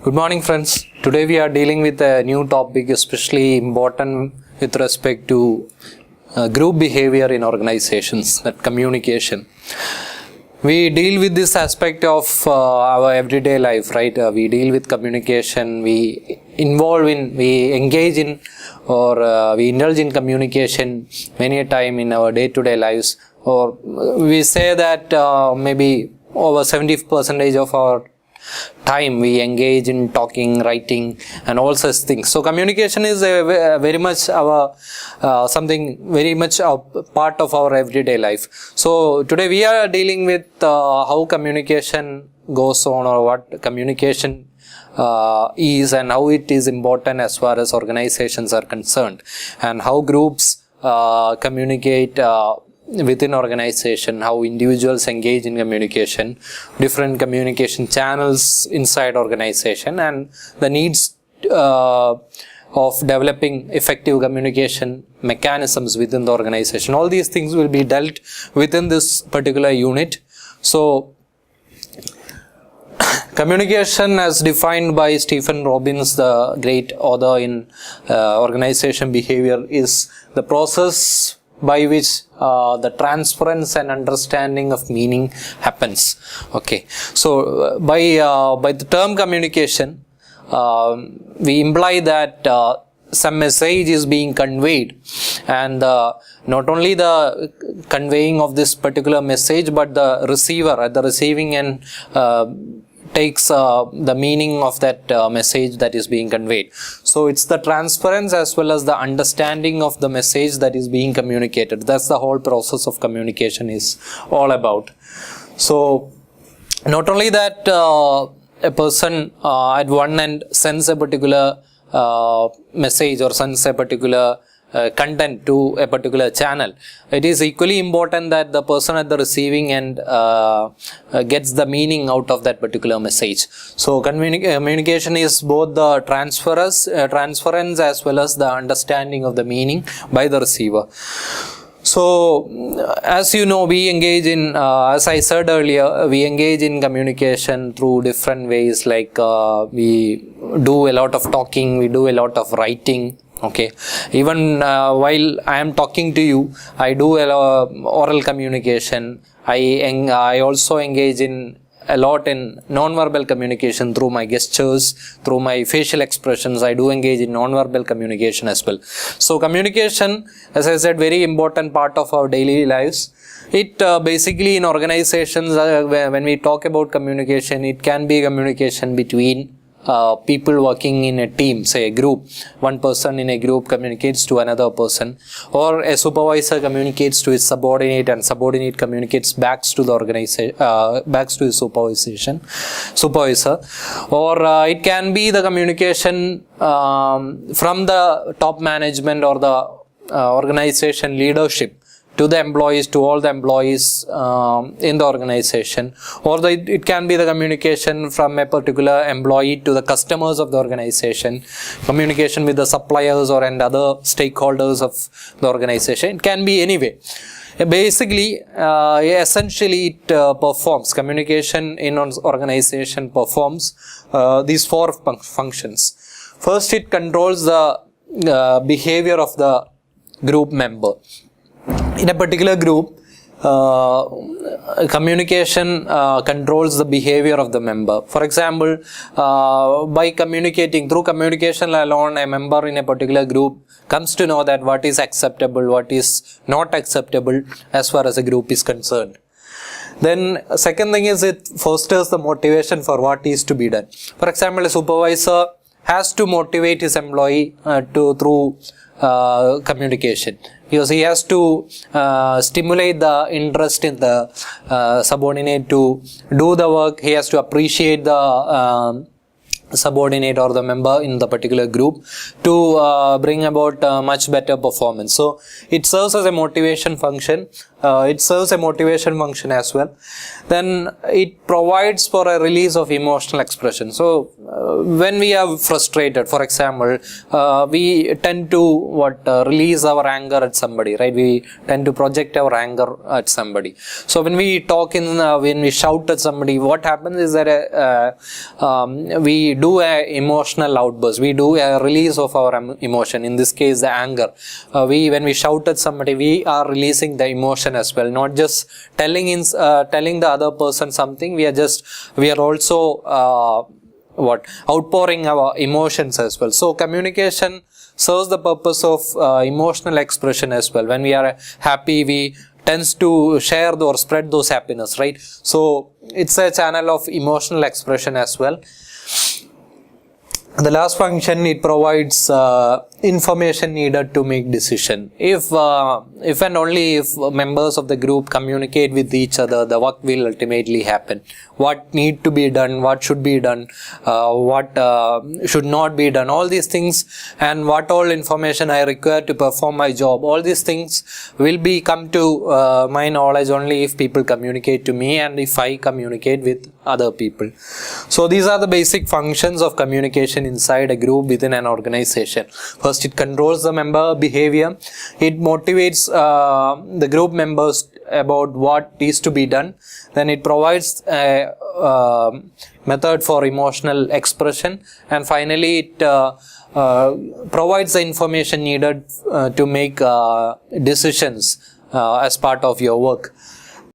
Good morning, friends. Today we are dealing with a new topic, especially important with respect to group behavior in organizations, that communication. We deal with this aspect of our everyday life, right? We deal with communication, we engage in, or we indulge in communication many a time in our day-to-day lives. Or we say that maybe over 70% of our time we engage in talking, writing, and all such things. So communication is very much our something very much a part of our everyday life. So today we are dealing with how communication goes on, or what communication is, and how it is important as far as organizations are concerned, and how groups communicate within organization, how individuals engage in communication, different communication channels inside organization, and the needs of developing effective communication mechanisms within the organization. All these things will be dealt within this particular unit. So communication, as defined by Stephen Robbins, the great author in organization behavior, is the process by which the transference and understanding of meaning happens. Okay, so by the term communication, we imply that some message is being conveyed, and not only the conveying of this particular message, but the receiver at the receiving end takes the meaning of that message that is being conveyed. So it's the transference as well as the understanding of the message that is being communicated. That's the whole process of communication is all about. So not only that a person at one end sends a particular message or sends a particular content to a particular channel, it is equally important that the person at the receiving end gets the meaning out of that particular message. So communication is both the transference as well as the understanding of the meaning by the receiver. So as you know, we engage in, as I said earlier, we engage in communication through different ways, like we do a lot of talking, we do a lot of writing. Okay, even while I am talking to you, I do oral communication. I also engage in a lot in non-verbal communication through my gestures, through my facial expressions. I do engage in non-verbal communication as well. So communication, as I said, very important part of our daily lives. It basically in organizations, when we talk about communication, it can be communication between people working in a team, say a group. One person in a group communicates to another person, or a supervisor communicates to his subordinate, and subordinate communicates back to the organization, back to his supervisor. Or it can be the communication from the top management or the organization leadership to the employees, to all the employees in the organization. Or it can be the communication from a particular employee to the customers of the organization, communication with the suppliers or and other stakeholders of the organization. It can be any way. Basically, essentially it performs, communication in an organization performs these four functions. First, it controls the behavior of the group member. In a particular group, communication controls the behavior of the member. For example, by communicating, through communication alone, a member in a particular group comes to know that what is acceptable, what is not acceptable as far as a group is concerned. Then second thing is, it fosters the motivation for what is to be done. For example, a supervisor has to motivate his employee through communication, because he has to stimulate the interest in the subordinate to do the work. He has to appreciate the subordinate or the member in the particular group to bring about much better performance. So it serves as a motivation function it serves a motivation function as well. Then it provides for a release of emotional expression. So when we are frustrated, for example, we tend to release our anger at somebody, right? We tend to project our anger at somebody. So when we talk when we shout at somebody, what happens is that we do a emotional outburst. We do a release of our emotion. In this case, the anger. When we shout at somebody, we are releasing the emotion as well, not just telling the other person something. We are also outpouring our emotions as well. So communication serves the purpose of emotional expression as well. When we are happy, we tends to share or spread those happiness, right? So it's a channel of emotional expression as well. The last function, it provides information needed to make decision. If and only if members of the group communicate with each other, the work will ultimately happen. What need to be done, what should be done, what should not be done, all these things, and what all information I require to perform my job, all these things will come to my knowledge only if people communicate to me and if I communicate with other people. So these are the basic functions of communication inside a group within an organization. First, it controls the member behavior. It motivates the group members about what is to be done. Then it provides a method for emotional expression. And finally, it provides the information needed to make decisions as part of your work.